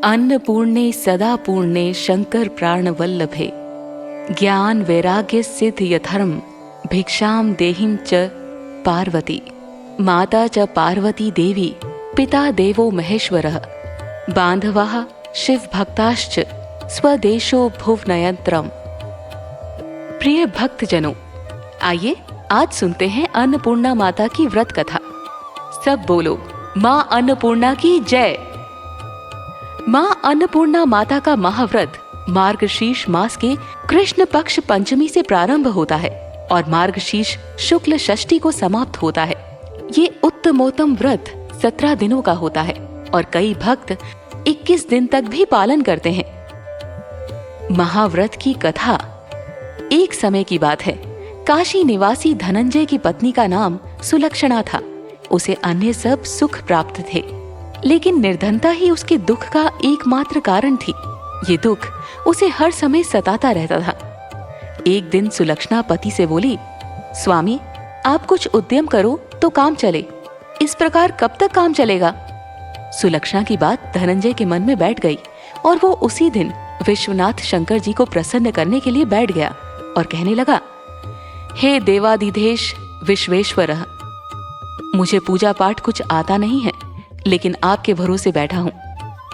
अन्नपूर्णे सदा पूर्णे शंकर प्राण वल्लभे ज्ञान वैराग्य सिद्ध यथर्म भिक्षाम देहिं च पार्वती। माता च पार्वती देवी पिता देवो महेश्वरः बांधवाः शिव भक्ताश्च स्वदेशो भुवनयंत्रम। प्रिय भक्तजनों, आइए आज सुनते हैं अन्नपूर्णा माता की व्रत कथा। सब बोलो माँ अन्नपूर्णा की जय। माँ अन्नपूर्णा माता का महाव्रत मार्गशीर्ष मास के कृष्ण पक्ष पंचमी से प्रारंभ होता है और मार्गशीर्ष शुक्ल षष्ठी को समाप्त होता है। ये उत्तमोत्तम व्रत 17 दिनों का होता है और कई भक्त 21 दिन तक भी पालन करते हैं। महाव्रत की कथा। एक समय की बात है, काशी निवासी धनंजय की पत्नी का नाम सुलक्षणा था। उसे अन्य सब सुख प्राप्त थे, लेकिन निर्धनता ही उसके दुख का एकमात्र कारण थी। ये दुख उसे हर समय सताता रहता था। एक दिन सुलक्षणा पति से बोली, स्वामी आप कुछ उद्यम करो तो काम चले, इस प्रकार कब तक काम चलेगा। सुलक्षणा की बात धनंजय के मन में बैठ गई और वो उसी दिन विश्वनाथ शंकर जी को प्रसन्न करने के लिए बैठ गया और कहने लगा, हे देवाधिदेश विश्वेश्वरः, मुझे पूजा पाठ कुछ आता नहीं है, लेकिन आपके भरोसे बैठा हूँ।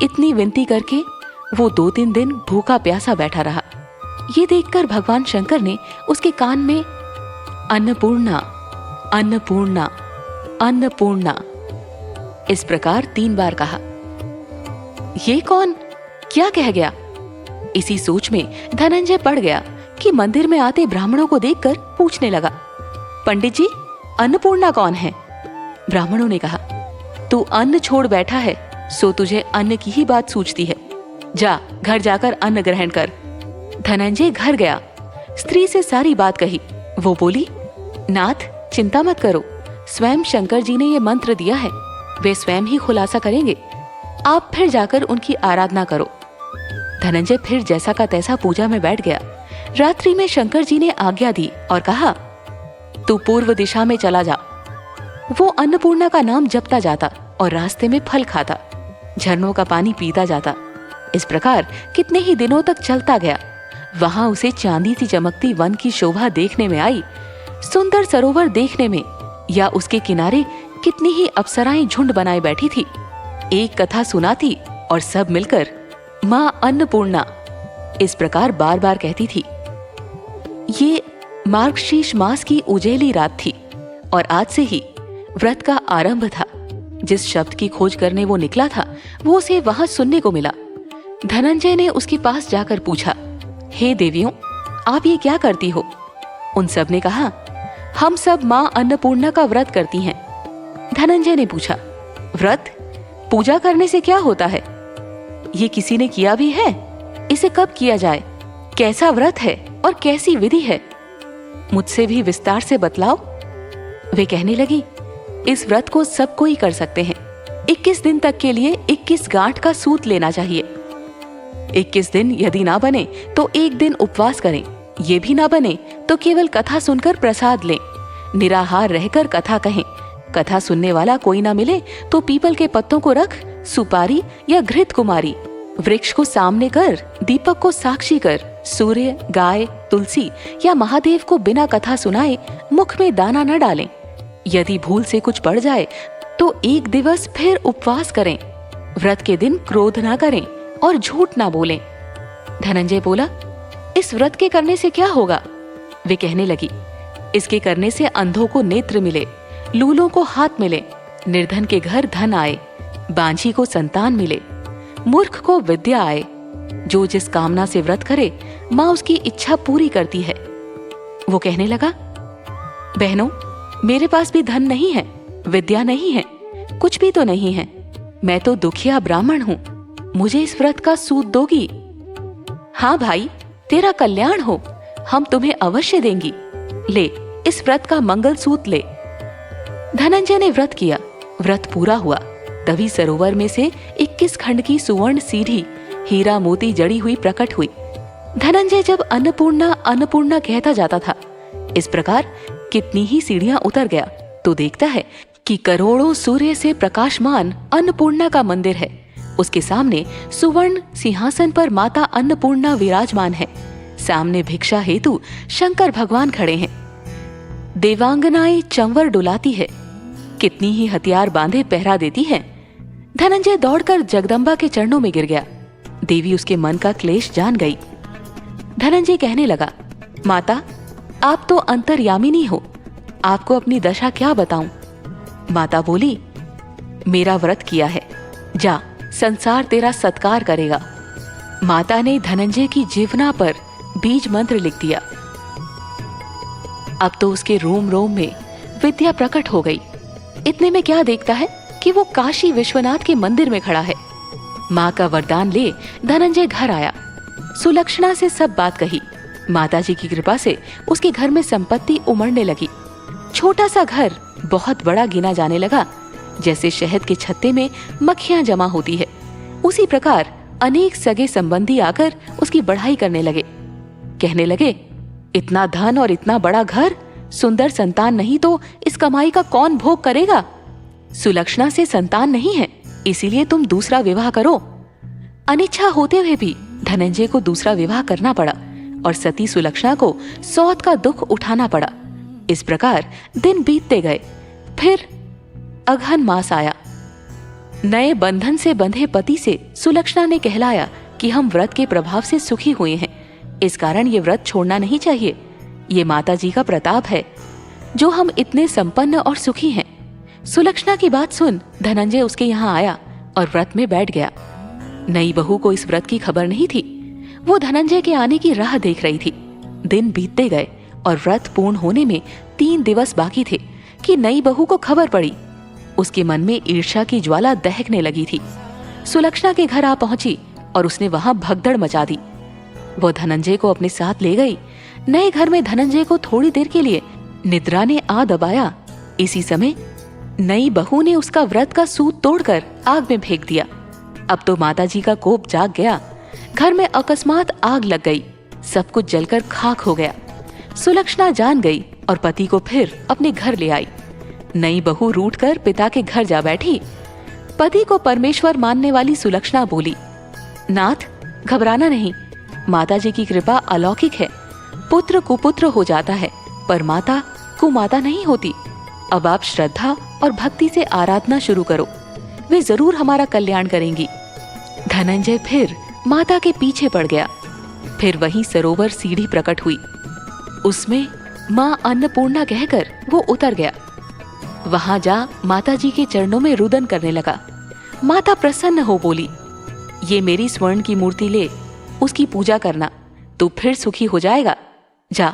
इतनी विनती करके वो 2-3 दिन भूखा प्यासा बैठा रहा। ये देखकर भगवान शंकर ने उसके कान में अन्नपूर्णा अन्नपूर्णा अन्नपूर्णा इस प्रकार 3 बार कहा। ये कौन क्या कह गया? इसी सोच में धनंजय पड़ गया कि मंदिर में आते ब्राह्मणों को देखकर पूछने लगा, पंडित जी अन्नपूर्णा कौन है? ब्राह्मणों ने कहा, तू अन्न छोड़ बैठा है सो तुझे अन्न की ही बात सूझती है। जा घर जाकर अन्न ग्रहण कर। धनंजय घर गया, स्त्री से सारी बात कही। वो बोली, नाथ चिंता मत करो, स्वयं शंकर जी ने ये मंत्र दिया है, वे स्वयं ही खुलासा करेंगे। आप फिर जाकर उनकी आराधना करो। धनंजय फिर जैसा का तैसा पूजा में बैठ गया। रात्रि में शंकर जी ने आज्ञा दी और कहा, तू पूर्व दिशा में चला जा। वो अन्नपूर्णा का नाम जपता जाता और रास्ते में फल खाता, झरनों का पानी पीता जाता। इस प्रकार कितने ही दिनों तक चलता गया। वहां उसे चांदी सी चमकती वन की शोभा देखने में आई, सुंदर सरोवर देखने में, या उसके किनारे कितनी ही अप्सराएं झुंड बनाए बैठी थी। एक कथा सुनाती और सब मिलकर माँ अन्नपूर्णा इस प्रकार बार बार कहती थी। ये मार्गशीर्ष मास की उजेली रात थी और आज से ही व्रत का आरंभ था। जिस शब्द की खोज करने वो निकला था वो उसे वहां सुनने को मिला। धनंजय ने उसके पास जाकर पूछा, हे देवियों, आप ये क्या करती हो? उन सब ने कहा, हम सब माँ अन्नपूर्णा का व्रत करती हैं। धनंजय ने पूछा, व्रत पूजा करने से क्या होता है? ये किसी ने किया भी है? इसे कब किया जाए? कैसा व्रत है और कैसी विधि है? मुझसे भी विस्तार से बतलाओ। वे कहने लगी, इस व्रत को सब कोई कर सकते हैं। 21 दिन तक के लिए 21 गांठ का सूत लेना चाहिए। 21 दिन यदि ना बने तो 1 दिन उपवास करें। ये भी ना बने तो केवल कथा सुनकर प्रसाद लें। निराहार रहकर कथा कहें। कथा सुनने वाला कोई ना मिले तो पीपल के पत्तों को रख, सुपारी या घृत कुमारी, वृक्ष को सामने कर, दीपक को साक्षी कर, सूर्य, गाय, तुलसी या महादेव को बिना कथा सुनाए मुख में दाना न डालें। यदि भूल से कुछ पड़ जाए तो 1 दिवस फिर उपवास करें। व्रत के दिन क्रोध ना करें और झूठ ना बोलें। धनंजय बोला, इस व्रत के करने से क्या होगा? वे कहने लगी, इसके करने से अंधों को नेत्र मिले, लूलों को हाथ मिले, निर्धन के घर धन आए, बांझी को संतान मिले, मूर्ख को विद्या आए। जो जिस कामना से व्रत करे माँ उसकी इच्छा पूरी करती है। वो कहने लगा, बहनों, मेरे पास भी धन नहीं है, विद्या नहीं है, कुछ भी तो नहीं है। मैं तो दुखिया ब्राह्मण हूँ, मुझे इस व्रत का सूत दोगी? हाँ भाई, तेरा कल्याण हो, हम तुम्हें अवश्य देंगी। ले इस व्रत का मंगल सूत ले। धनंजय ने व्रत किया। व्रत पूरा हुआ तभी सरोवर में से 21 खंड की सुवर्ण सीढ़ी हीरा मोती जड़ी हुई प्रकट हुई। धनंजय जब अन्नपूर्णा अन्नपूर्णा कहता जाता था, इस प्रकार कितनी ही सीढ़ियां उतर गया तो देखता है कि करोड़ों सूर्य से प्रकाशमान अन्नपूर्णा का मंदिर है उसके सामने सुवर्ण सिंहासन पर माता अन्नपूर्णा विराजमान है। सामने भिक्षा हेतु शंकर भगवान खड़े हैं। देवांगनाएं चंवर डुलाती है, कितनी ही हथियार बांधे पहरा देती है। धनंजय दौड़कर जगदम्बा के चरणों में गिर गया। देवी उसके मन का क्लेश जान गई। धनंजय कहने लगा, माता आप तो अंतर्यामिनी हो, आपको अपनी दशा क्या बताऊं। माता बोली, मेरा व्रत किया है, जा संसार तेरा सत्कार करेगा। माता ने धनंजय की जीवना पर बीज मंत्र लिख दिया। अब तो उसके रोम रोम में विद्या प्रकट हो गई। इतने में क्या देखता है कि वो काशी विश्वनाथ के मंदिर में खड़ा है। माँ का वरदान ले धनंजय घर आया। सुलक्षणा से सब बात कही। माताजी की कृपा से उसके घर में संपत्ति उमड़ने लगी। छोटा सा घर बहुत बड़ा गिना जाने लगा। जैसे शहद के छत्ते में मक्खियां जमा होती है, उसी प्रकार अनेक सगे संबंधी आकर उसकी बढ़ाई करने लगे। कहने लगे, इतना धन और इतना बड़ा घर, सुंदर संतान नहीं तो इस कमाई का कौन भोग करेगा। सुलक्षणा से संतान नहीं है, इसीलिए तुम दूसरा विवाह करो। अनिच्छा होते हुए भी धनंजय को दूसरा विवाह करना पड़ा और सती सुलक्षणा को सौत का दुख उठाना पड़ा। इस प्रकार दिन बीतते गए। फिर अगहन मास आया। नए बंधन से बंधे पति से सुलक्षणा ने कहलाया कि हम व्रत के प्रभाव से सुखी हुए हैं, इस कारण ये व्रत छोड़ना नहीं चाहिए। ये माता जी का प्रताप है जो हम इतने संपन्न और सुखी हैं। सुलक्षणा की बात सुन धनंजय उसके यहाँ आया और व्रत में बैठ गया। नई बहू को इस व्रत की खबर नहीं थी। वो धनंजय के आने की राह देख रही थी। दिन बीतते गए और व्रत पूर्ण होने में 3 दिवस बाकी थे कि नई बहू को खबर पड़ी। उसके मन में ईर्ष्या की ज्वाला दहकने लगी थी। सुलक्षणा के घर आ पहुंची और उसने वहां भगदड़ मचा दी। वो धनंजय को अपने साथ ले गई। नए घर में धनंजय को थोड़ी देर के लिए निद्रा ने आ दबाया। इसी समय नई बहू ने उसका व्रत का सूत तोड़कर आग में फेंक दिया। अब तो माताजी का कोप जाग गया। घर में अकस्मात आग लग गई। सब कुछ जलकर खाक हो गया। सुलक्षणा जान गई और पति को फिर अपने घर ले आई। नई बहू रूठकर पिता के घर जा बैठी। पति को परमेश्वर मानने वाली सुलक्षणा बोली, नाथ घबराना नहीं, माताजी की कृपा अलौकिक है। पुत्र कुपुत्र हो जाता है पर माता कुमाता नहीं होती। अब आप श्रद्धा और भक्ति से आराधना शुरू करो, वे जरूर हमारा कल्याण करेंगी। धनंजय फिर माता के पीछे पड़ गया। फिर वहीं सरोवर सीढ़ी प्रकट हुई। उसमें माँ अन्नपूर्णा कहकर वो उतर गया। वहां जा माताजी के चरणों में रुदन करने लगा। माता प्रसन्न हो बोली, ये मेरी स्वर्ण की मूर्ति ले, उसकी पूजा करना, तू फिर सुखी हो जाएगा। जा,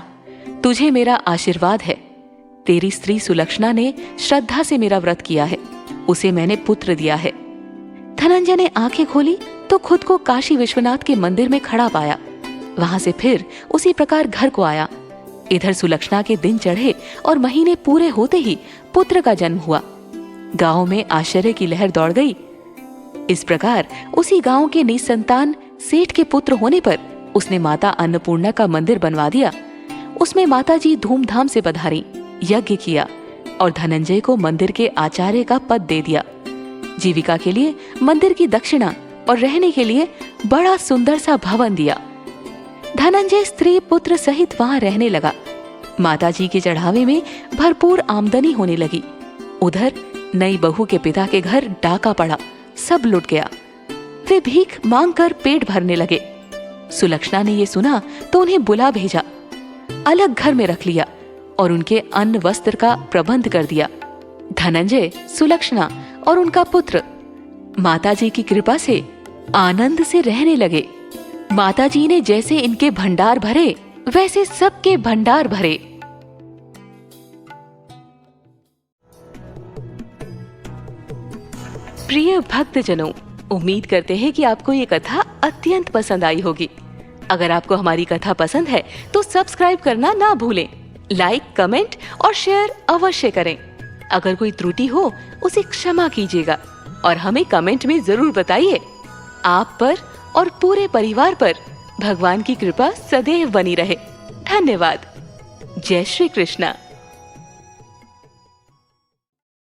तुझे मेरा आशीर्वाद है। तेरी स्त्री सुलक्षणा ने श्रद्धा से मेरा व्रत किया है, उसे मैंने पुत्र दिया है। धनंजय ने आंखें खोली तो खुद को काशी विश्वनाथ के मंदिर में खड़ा पाया। वहां से फिर उसी प्रकार घर को आया। इधर सुलक्षणा के दिन चढ़े और महीने पूरे होते ही पुत्र का जन्म हुआ। गांव में आश्चर्य की लहर दौड़ गई। इस प्रकार उसी गांव के निसंतान सेठ के पुत्र होने पर उसने माता अन्नपूर्णा का मंदिर बनवा दिया। उसमें माताजी धूमधाम से पधारी, यज्ञ किया और धनंजय को मंदिर के आचार्य का पद दे दिया। जीविका के लिए मंदिर की दक्षिणा और रहने के लिए बड़ा सुंदर सा भवन दिया। धनंजय स्त्री पुत्र सहित वहां रहने लगा। माताजी के चढ़ावे में भरपूर आमदनी होने लगी। उधर नई बहू के पिता के घर डाका पड़ा, सब लुट गया। वे भीख मांगकर पेट भरने लगे। सुलक्षणा ने ये सुना तो उन्हें बुला भेजा, अलग घर में रख लिया और उनके अन्न वस्त्र का प्रबंध कर दिया। धनंजय, सुलक्षणा और उनका पुत्र माताजी की कृपा से आनंद से रहने लगे। माताजी ने जैसे इनके भंडार भरे वैसे सबके भंडार भरे। प्रिय भक्तजनों, उम्मीद करते हैं कि आपको ये कथा अत्यंत पसंद आई होगी। अगर आपको हमारी कथा पसंद है तो सब्सक्राइब करना ना भूलें। लाइक, कमेंट और शेयर अवश्य करें। अगर कोई त्रुटि हो उसे क्षमा कीजिएगा और हमें कमेंट में जरूर बताइए। आप पर और पूरे परिवार पर भगवान की कृपा सदैव बनी रहे। धन्यवाद। जय श्री कृष्णा।